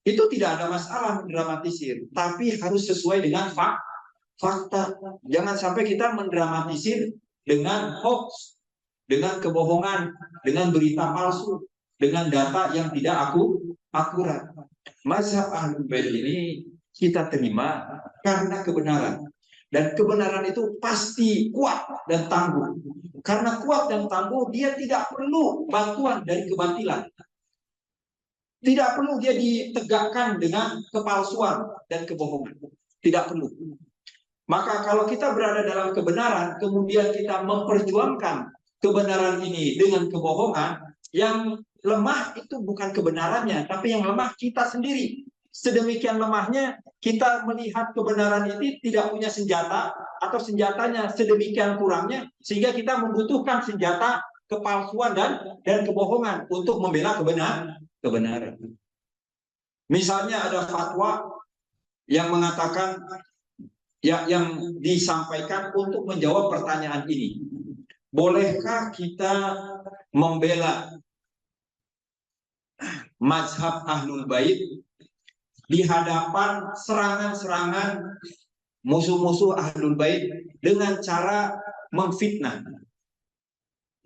A: Itu tidak ada masalah mendramatisir, tapi harus sesuai dengan fakta. Jangan sampai kita mendramatisir dengan hoax, dengan kebohongan, dengan berita palsu, dengan data yang tidak akurat. Mazhab Ahlul Bait ini kita terima karena kebenaran. Dan kebenaran itu pasti kuat dan tangguh. Karena kuat dan tangguh, dia tidak perlu bantuan dari kebatilan. Tidak perlu dia ditegakkan dengan kepalsuan dan kebohongan. Tidak perlu. Maka kalau kita berada dalam kebenaran, kemudian kita memperjuangkan kebenaran ini dengan kebohongan, yang lemah itu bukan kebenarannya, tapi yang lemah kita sendiri. Sedemikian lemahnya kita melihat kebenaran ini tidak punya senjata, atau senjatanya sedemikian kurangnya, sehingga kita membutuhkan senjata kepalsuan dan kebohongan untuk membela kebenaran. Misalnya ada fatwa yang mengatakan, yang disampaikan untuk menjawab pertanyaan ini, bolehkah kita membela mazhab Ahlul Bait di hadapan serangan-serangan musuh-musuh Ahlul Bait dengan cara memfitnah?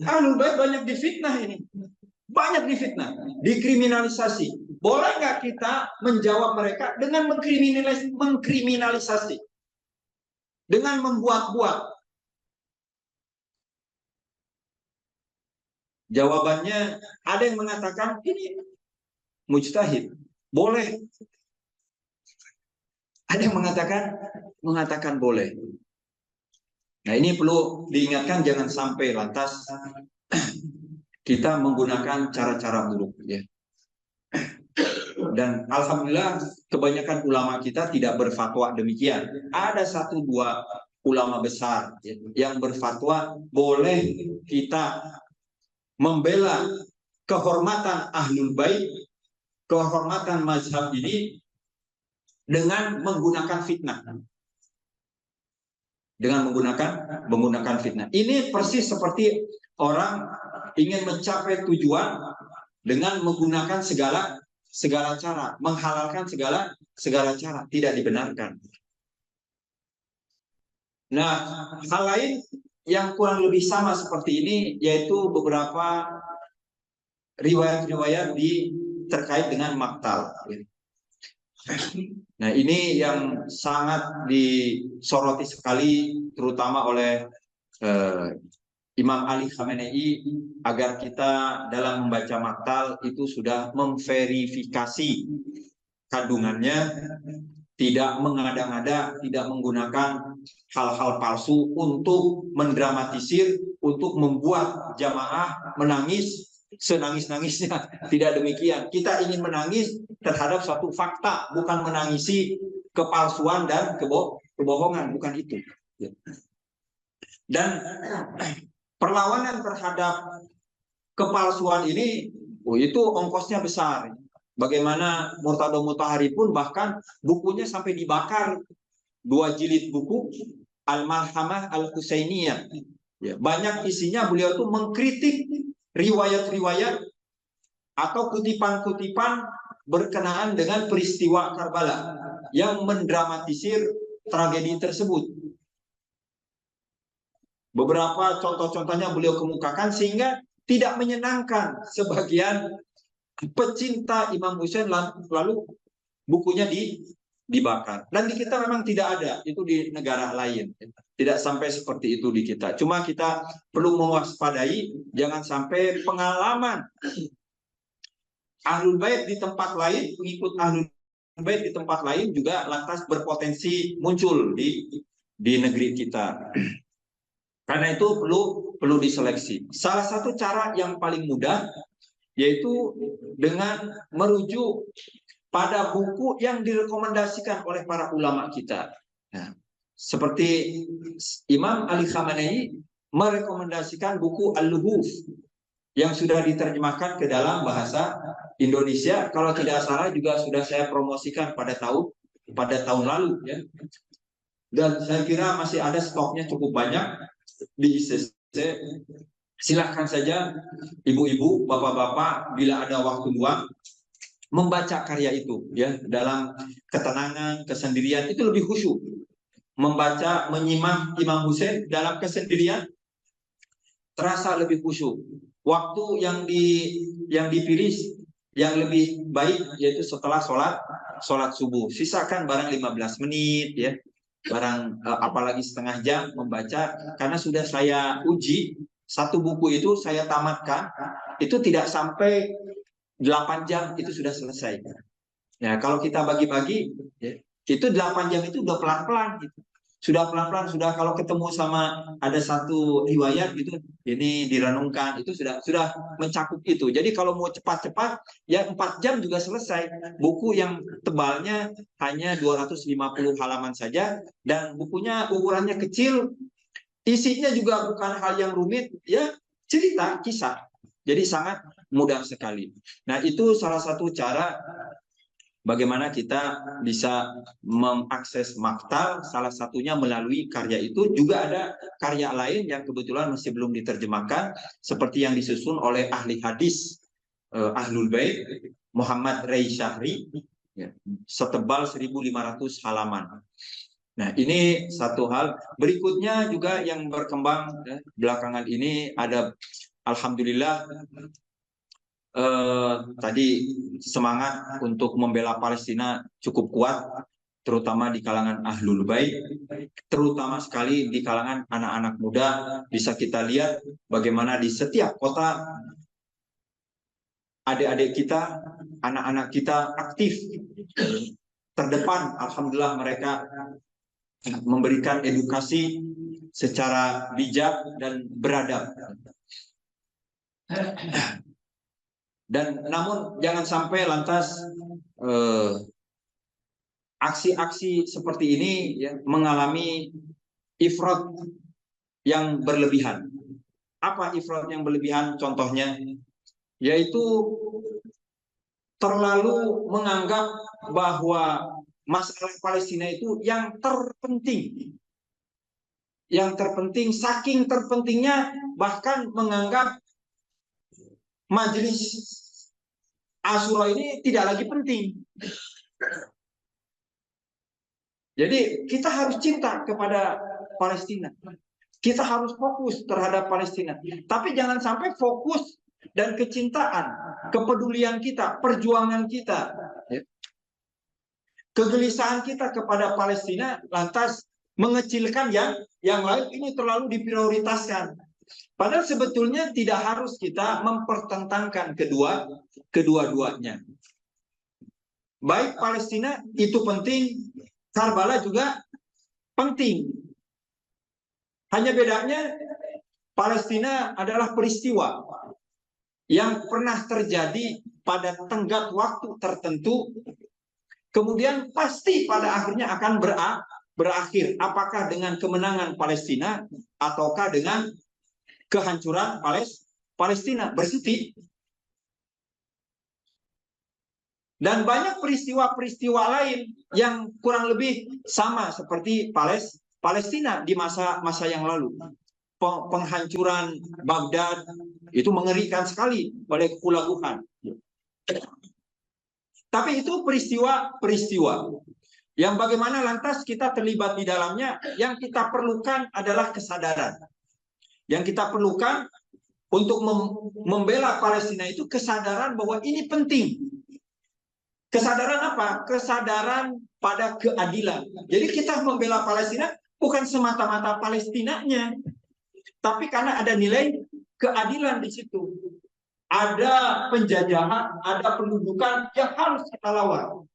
A: Ahlul Bait banyak difitnah ini. Banyak difitnah, dikriminalisasi. Boleh nggak kita menjawab mereka dengan mengkriminalisasi, dengan membuat-buat? Jawabannya ada yang mengatakan ini mujtahid, boleh. Ada yang mengatakan boleh. Nah, ini perlu diingatkan, jangan sampai lantas kita menggunakan cara-cara buruk, ya. Dan alhamdulillah kebanyakan ulama kita tidak berfatwa demikian. Ada 1-2 ulama besar, ya, yang berfatwa boleh kita membela kehormatan ahlul bait, kehormatan mazhab ini dengan menggunakan fitnah. Dengan menggunakan fitnah. Ini persis seperti orang ingin mencapai tujuan dengan menggunakan segala cara, menghalalkan segala cara, tidak dibenarkan. Nah, hal lain yang kurang lebih sama seperti ini yaitu beberapa riwayat-riwayat terkait dengan maktal. Nah, ini yang sangat disoroti sekali, terutama oleh Imam Ali Khamenei, agar kita dalam membaca maktal itu sudah memverifikasi kandungannya, tidak mengada-ngada, tidak menggunakan hal-hal palsu untuk mendramatisir, untuk membuat jamaah menangis senangis-nangisnya. Tidak demikian. Kita ingin menangis terhadap suatu fakta, bukan menangisi kepalsuan dan kebohongan, bukan itu. Dan perlawanan terhadap kepalsuan ini, itu ongkosnya besar. Bagaimana Murtado Mutahari pun bahkan bukunya sampai dibakar, 2 jilid buku Al-Malhamah Al-Husainiyah. Ya, banyak isinya beliau itu mengkritik riwayat-riwayat atau kutipan-kutipan berkenaan dengan peristiwa Karbala yang mendramatisir tragedi tersebut. Beberapa contoh-contohnya beliau kemukakan sehingga tidak menyenangkan sebagian pecinta Imam Husain, lalu bukunya dibakar. Dan di kita memang tidak ada, itu di negara lain. Tidak sampai seperti itu di kita. Cuma kita perlu mewaspadai, jangan sampai pengalaman Ahlul Bait di tempat lain, pengikut Ahlul Bait di tempat lain juga lantas berpotensi muncul di negeri kita. Karena itu perlu diseleksi. Salah satu cara yang paling mudah yaitu dengan merujuk pada buku yang direkomendasikan oleh para ulama kita. Nah, seperti Imam Ali Khamenei merekomendasikan buku Al-Luhuf yang sudah diterjemahkan ke dalam bahasa Indonesia. Kalau tidak salah juga sudah saya promosikan pada tahun lalu, ya. Dan saya kira masih ada stoknya cukup banyak di ICC. Silahkan saja ibu-ibu, bapak-bapak, bila ada waktu luang membaca karya itu, ya, dalam ketenangan, kesendirian, itu lebih khusyuk. Membaca, menyimak Imam Husain dalam kesendirian terasa lebih khusyuk. Waktu yang dipilih yang lebih baik yaitu setelah sholat subuh. Sisakan barang 15 menit, ya. Barang apalagi setengah jam membaca, karena sudah saya uji, satu buku itu saya tamatkan itu tidak sampai 8 jam itu sudah selesai. Ya, kalau kita bagi-bagi, ya, itu 8 jam itu udah pelan-pelan gitu. Sudah pelan-pelan, sudah kalau ketemu sama ada satu riwayat gitu, ini direnungkan, itu sudah mencakup itu. Jadi kalau mau cepat-cepat, ya 4 jam juga selesai. Buku yang tebalnya hanya 250 halaman saja, dan bukunya ukurannya kecil, isinya juga bukan hal yang rumit, ya cerita, kisah. Jadi sangat mudah sekali. Nah, itu salah satu cara bagaimana kita bisa mengakses maktal, salah satunya melalui karya itu. Juga ada karya lain yang kebetulan masih belum diterjemahkan, seperti yang disusun oleh ahli hadis Ahlul Bait, Muhammad Ray Syahri, ya, setebal 1.500 halaman. Nah, ini satu hal. Berikutnya juga yang berkembang, ya, belakangan ini ada, alhamdulillah, tadi semangat untuk membela Palestina cukup kuat, terutama di kalangan Ahlul Bait, terutama sekali di kalangan anak-anak muda. Bisa kita lihat bagaimana di setiap kota adik-adik kita, anak-anak kita aktif terdepan. Alhamdulillah mereka memberikan edukasi secara bijak dan beradab. Dan namun jangan sampai lantas aksi-aksi seperti ini ya, mengalami ifrat yang berlebihan. Apa ifrat yang berlebihan? Contohnya yaitu terlalu menganggap bahwa masalah Palestina itu yang terpenting. Yang terpenting, saking terpentingnya bahkan menganggap Majelis Asyura ini tidak lagi penting. Jadi kita harus cinta kepada Palestina. Kita harus fokus terhadap Palestina. Tapi jangan sampai fokus dan kecintaan, kepedulian kita, perjuangan kita, kegelisahan kita kepada Palestina lantas mengecilkan yang lain ini terlalu diprioritaskan. Padahal sebetulnya tidak harus kita mempertentangkan kedua-duanya. Baik Palestina itu penting, Karbala juga penting. Hanya bedanya Palestina adalah peristiwa yang pernah terjadi pada tenggat waktu tertentu, kemudian pasti pada akhirnya akan berakhir. Apakah dengan kemenangan Palestina ataukah dengan kehancuran Palestina bersiti. Dan banyak peristiwa-peristiwa lain yang kurang lebih sama seperti Palestina di masa yang lalu. Penghancuran Baghdad itu mengerikan sekali oleh kepulaguhan. Tapi itu peristiwa-peristiwa yang bagaimana lantas kita terlibat di dalamnya. Yang kita perlukan adalah kesadaran. Yang kita perlukan untuk membela Palestina itu kesadaran bahwa ini penting. Kesadaran apa? Kesadaran pada keadilan. Jadi kita membela Palestina bukan semata-mata Palestinanya, tapi karena ada nilai keadilan di situ. Ada penjajahan, ada pendudukan yang harus kita lawan.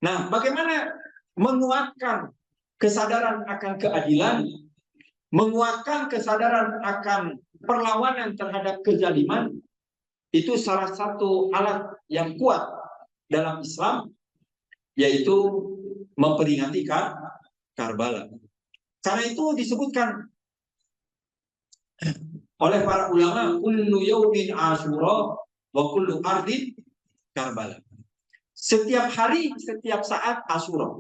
A: Nah, bagaimana menguatkan kesadaran akan keadilan, menguatkan kesadaran akan perlawanan terhadap kezaliman, itu salah satu alat yang kuat dalam Islam, yaitu memperingati Karbala. Karena itu disebutkan oleh para ulama, kullu yaumin Asyura wa kullu ardin Karbala. Setiap hari, setiap saat Asyura.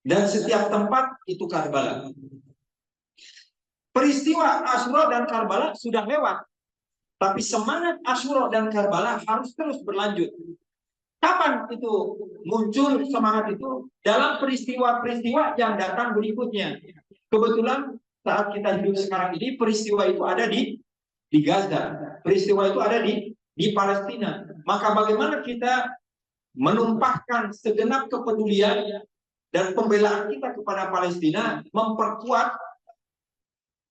A: Dan setiap tempat itu Karbala. Peristiwa Asyura dan Karbala sudah lewat. Tapi semangat Asyura dan Karbala harus terus berlanjut. Kapan itu muncul semangat itu? Dalam peristiwa-peristiwa yang datang berikutnya. Kebetulan saat kita hidup sekarang ini, peristiwa itu ada di Gaza. Peristiwa itu ada di Palestina. Maka bagaimana kita menumpahkan segenap kepedulian dan pembelaan kita kepada Palestina, memperkuat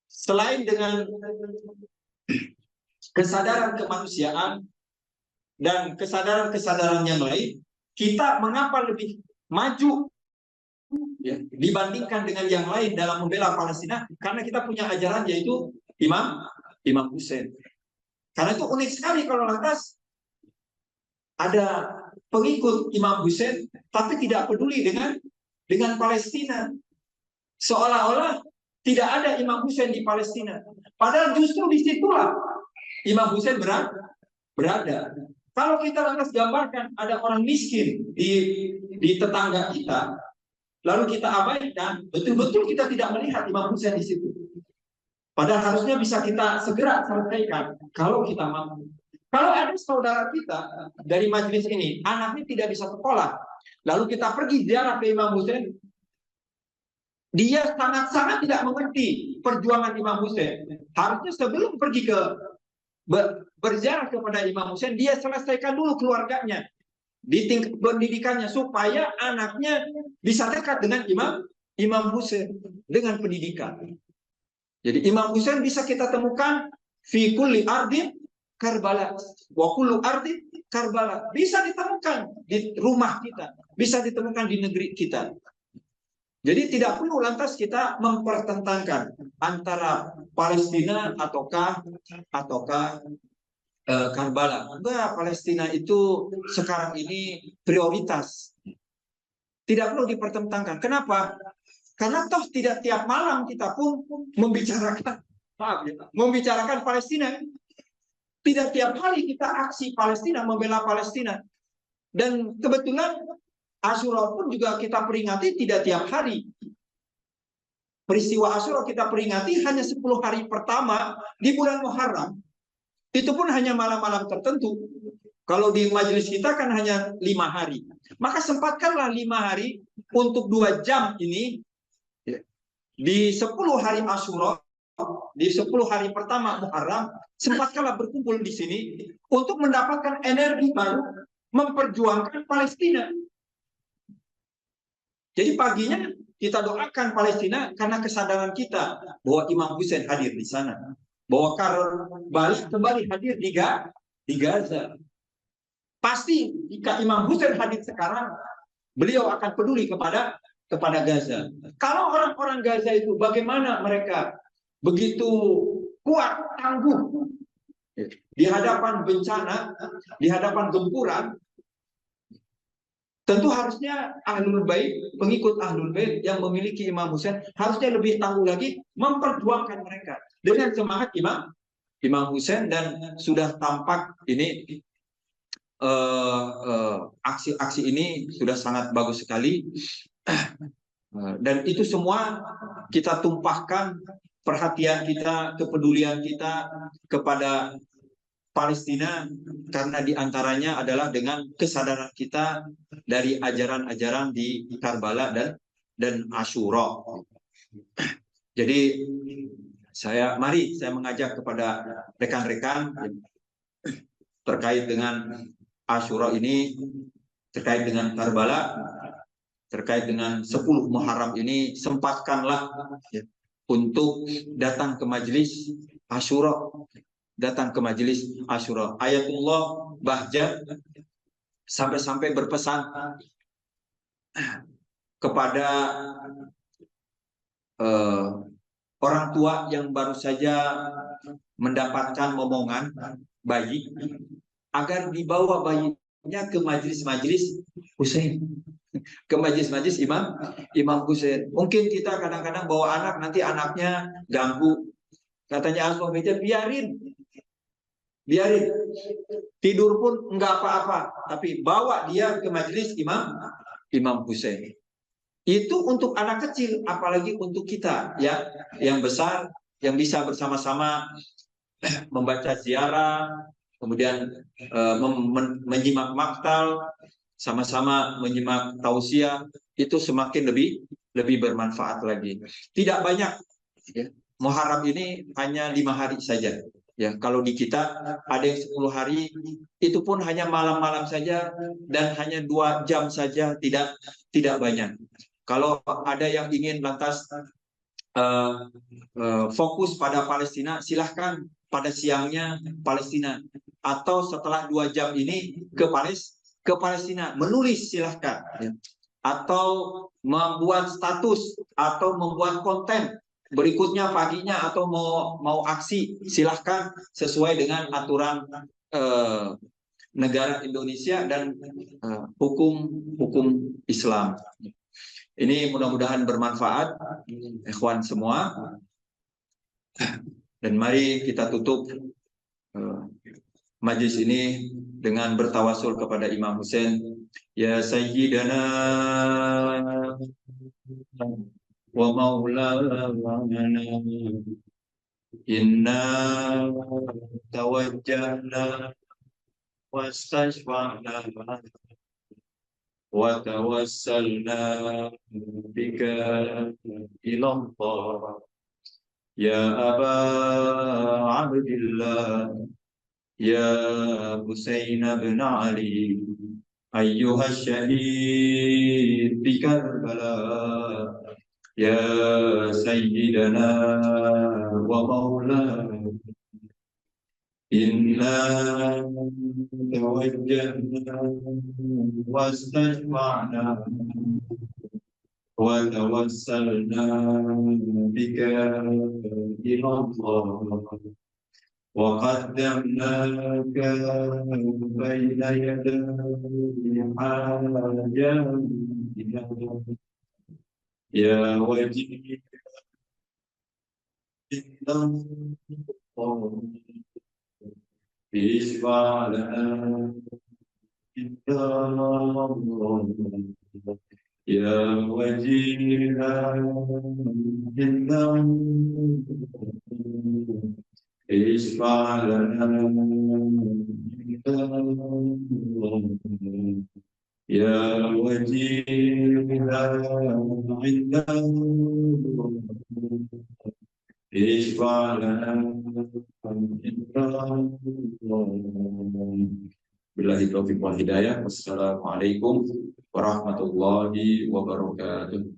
A: selain dengan kesadaran kemanusiaan dan kesadaran-kesadaran yang lain, kita mengapa lebih maju ya, dibandingkan dengan yang lain dalam membela Palestina? Karena kita punya ajaran yaitu Imam Hussein. Karena itu unik sekali kalau lantas ada pengikut Imam Hussein tapi tidak peduli dengan Palestina. Seolah-olah tidak ada Imam Hussein di Palestina. Padahal justru disitulah Imam Hussein berada. Kalau kita lantas gambarkan ada orang miskin di tetangga kita, lalu kita abaikan, betul-betul kita tidak melihat Imam Hussein di situ. Padahal harusnya bisa kita segera selesaikan kalau kita mampu. Kalau ada saudara kita dari majelis ini, anaknya tidak bisa sekolah, lalu kita pergi ziarah ke Imam Hussein, dia sangat-sangat tidak mengerti perjuangan Imam Hussein. Harusnya sebelum pergi ke
B: berziarah kepada Imam Husain, dia selesaikan dulu keluarganya di tingkat pendidikannya supaya anaknya bisa dekat dengan Imam Husain dengan pendidikan. Jadi Imam Husain bisa kita temukan fi kulli ardin Karbala, wa kullu ardin Karbala. Bisa ditemukan di rumah kita, bisa ditemukan di negeri kita. Jadi tidak perlu lantas kita mempertentangkan antara Palestina ataukah Karbala. Enggak, Palestina itu sekarang ini prioritas. Tidak perlu dipertentangkan. Kenapa? Karena toh tidak tiap malam kita pun membicarakan Palestina. Tidak tiap hari kita aksi Palestina, membela Palestina. Dan kebetulan Asyura pun juga kita peringati tidak tiap hari. Peristiwa Asyura kita peringati hanya 10 hari pertama di bulan Muharram. Itu pun hanya malam-malam tertentu. Kalau di majelis kita kan hanya 5 hari. Maka sempatkanlah 5 hari untuk 2 jam ini di 10 hari Asyura, di 10 hari pertama Muharram, sempatkanlah berkumpul di sini untuk mendapatkan energi baru memperjuangkan Palestina. Jadi paginya kita doakan Palestina karena kesadaran kita bahwa Imam Husain hadir di sana, bahwa Karbala kembali hadir di Gaza. Pasti jika Imam Husain hadir sekarang, beliau akan peduli kepada Gaza. Kalau orang-orang Gaza itu bagaimana mereka begitu kuat, tangguh di hadapan bencana, di hadapan gempuran, tentu harusnya Ahlul Bait, pengikut Ahlul Bait yang memiliki Imam Husain harusnya lebih tangguh lagi memperjuangkan mereka dengan semangat Imam Husain. Dan sudah tampak ini aksi-aksi ini sudah sangat bagus sekali. Dan itu semua kita tumpahkan perhatian kita, kepedulian kita kepada Palestina, karena diantaranya adalah dengan kesadaran kita dari ajaran-ajaran di Karbala dan Asyura. Jadi mari saya mengajak kepada rekan-rekan terkait dengan Asyura ini, terkait dengan Karbala, terkait dengan 10 Muharram ini, sempatkanlah untuk datang ke majelis Asyura. Datang ke majelis Asyura. Ayatullah Bahjah sampai-sampai berpesan kepada orang tua yang baru saja mendapatkan momongan bayi, agar dibawa bayinya ke majelis-majelis Husain, ke majelis-majelis Imam Husain. Mungkin kita kadang-kadang bawa anak, nanti anaknya ganggu. Katanya Asma Beja, biarin tidur pun enggak apa-apa, tapi bawa dia ke majelis Imam Husain. Itu untuk anak kecil, apalagi untuk kita ya yang besar, yang bisa bersama-sama membaca ziarah, kemudian menyimak maktal, sama-sama menyimak tausiah, itu semakin lebih bermanfaat lagi. Tidak banyak ya. Muharram ini hanya 5 hari saja. Ya, kalau di kita ada yang 10 hari, itu pun hanya malam-malam saja dan hanya 2 jam saja, tidak banyak. Kalau ada yang ingin lantas fokus pada Palestina, silahkan pada siangnya Palestina, atau setelah 2 jam ini ke Palestina, menulis silahkan, ya. Atau membuat status atau membuat konten berikutnya paginya, atau mau aksi, silahkan sesuai dengan aturan negara Indonesia dan hukum Islam. Ini mudah-mudahan bermanfaat, ikhwan semua. Dan mari kita tutup majlis ini dengan bertawasul kepada Imam Husain. Ya Sayyidana wa maulana inna tawajjahna wastashfa'na wa tawassalna bika ila Allah ya Aba Abdillah
A: يا حسين بن علي أيها الشهيد في كربلاء يا سيدنا ومولانا إنا توجهنا واستشفعنا وتوسلنا بك إلى الله وقدمناك بين يدي حاجاتنا يا وجيه الله اشفع لنا يا الله يا وجيها الله اشفع لنا يا وجيها عند اشفع لنا Billahi taufiq wal hidayah. Wassalamualaikum warahmatullahi wabarakatuh.